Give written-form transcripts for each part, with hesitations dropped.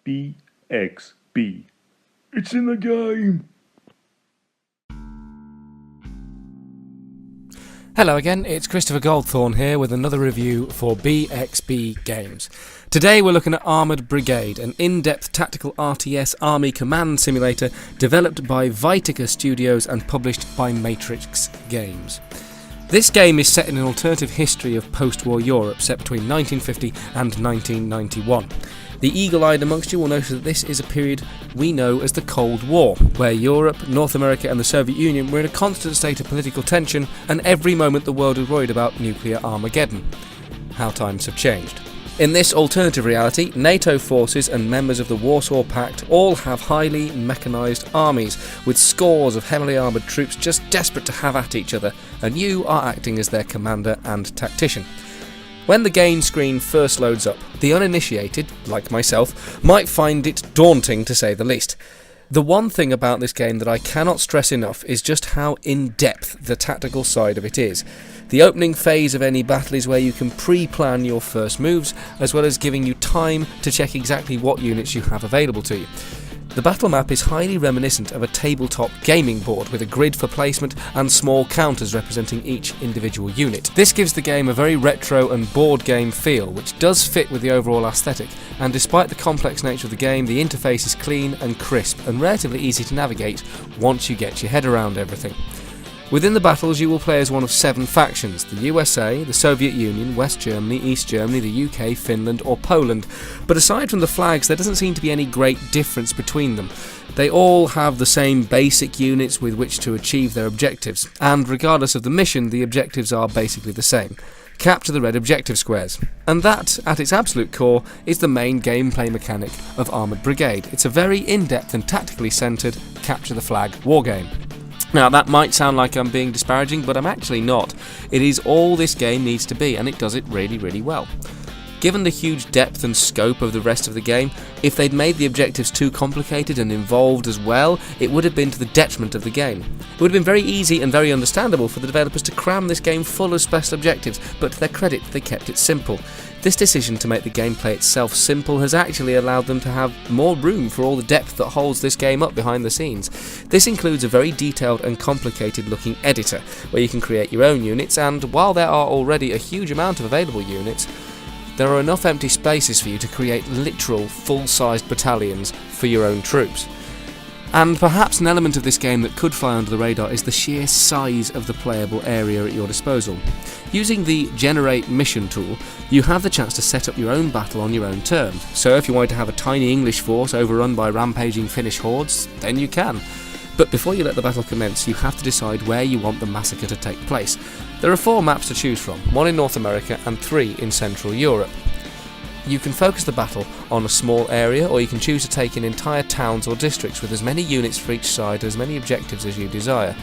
BXB. It's in the game! Hello again, it's Christopher Goldthorne here with another review for BXB Games. Today we're looking at Armoured Brigade, an in-depth tactical RTS army command simulator developed by Vitica Studios and published by Matrix Games. This game is set in an alternative history of post-war Europe set between 1950 and 1991. The eagle-eyed amongst you will notice that this is a period we know as the Cold War, where Europe, North America and the Soviet Union were in a constant state of political tension, and every moment the world was worried about nuclear Armageddon. How times have changed. In this alternative reality, NATO forces and members of the Warsaw Pact all have highly mechanised armies, with scores of heavily armoured troops just desperate to have at each other, and you are acting as their commander and tactician. When the game screen first loads up, the uninitiated, like myself, might find it daunting to say the least. The one thing about this game that I cannot stress enough is just how in-depth the tactical side of it is. The opening phase of any battle is where you can pre-plan your first moves, as well as giving you time to check exactly what units you have available to you. The battle map is highly reminiscent of a tabletop gaming board with a grid for placement and small counters representing each individual unit. This gives the game a very retro and board game feel, which does fit with the overall aesthetic, and despite the complex nature of the game, the interface is clean and crisp and relatively easy to navigate once you get your head around everything. Within the battles you will play as one of 7 factions: the USA, the Soviet Union, West Germany, East Germany, the UK, Finland or Poland. But aside from the flags, there doesn't seem to be any great difference between them. They all have the same basic units with which to achieve their objectives, and regardless of the mission, the objectives are basically the same. Capture the red objective squares. And that, at its absolute core, is the main gameplay mechanic of Armoured Brigade. It's a very in-depth and tactically centred capture the flag wargame. Now that might sound like I'm being disparaging, but I'm actually not. It is all this game needs to be, and it does it really, really well. Given the huge depth and scope of the rest of the game, if they'd made the objectives too complicated and involved as well, it would have been to the detriment of the game. It would have been very easy and very understandable for the developers to cram this game full of special objectives, but to their credit, they kept it simple. This decision to make the gameplay itself simple has actually allowed them to have more room for all the depth that holds this game up behind the scenes. This includes a very detailed and complicated looking editor, where you can create your own units, and while there are already a huge amount of available units, there are enough empty spaces for you to create literal full-sized battalions for your own troops. And perhaps an element of this game that could fly under the radar is the sheer size of the playable area at your disposal. Using the Generate Mission tool, you have the chance to set up your own battle on your own terms. So if you wanted to have a tiny English force overrun by rampaging Finnish hordes, then you can. But before you let the battle commence, you have to decide where you want the massacre to take place. There are 4 maps to choose from, 1 in North America and 3 in Central Europe. You can focus the battle on a small area, or you can choose to take in entire towns or districts with as many units for each side and as many objectives as you desire.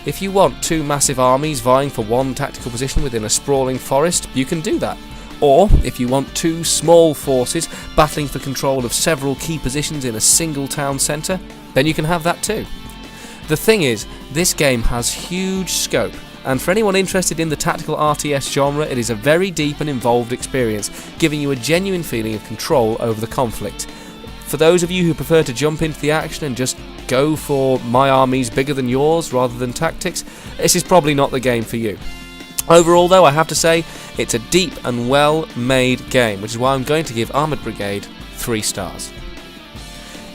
If you want 2 massive armies vying for 1 tactical position within a sprawling forest, you can do that. Or, if you want 2 small forces battling for control of several key positions in a single town centre, then you can have that too. The thing is, this game has huge scope, and for anyone interested in the tactical RTS genre, it is a very deep and involved experience, giving you a genuine feeling of control over the conflict. For those of you who prefer to jump into the action and just go for my army's bigger than yours rather than tactics, this is probably not the game for you. Overall though, I have to say, it's a deep and well-made game, which is why I'm going to give Armoured Brigade 3 stars.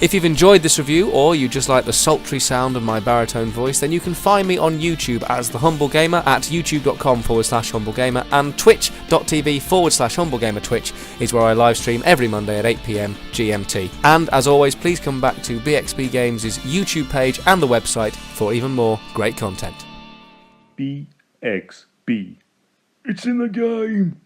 If you've enjoyed this review, or you just like the sultry sound of my baritone voice, then you can find me on YouTube as The Humble Gamer at youtube.com/humblegamer, and twitch.tv/humblegamer. Twitch is where I live stream every Monday at 8 PM GMT. And as always, please come back to BXB Games' YouTube page and the website for even more great content. BXB. It's in the game!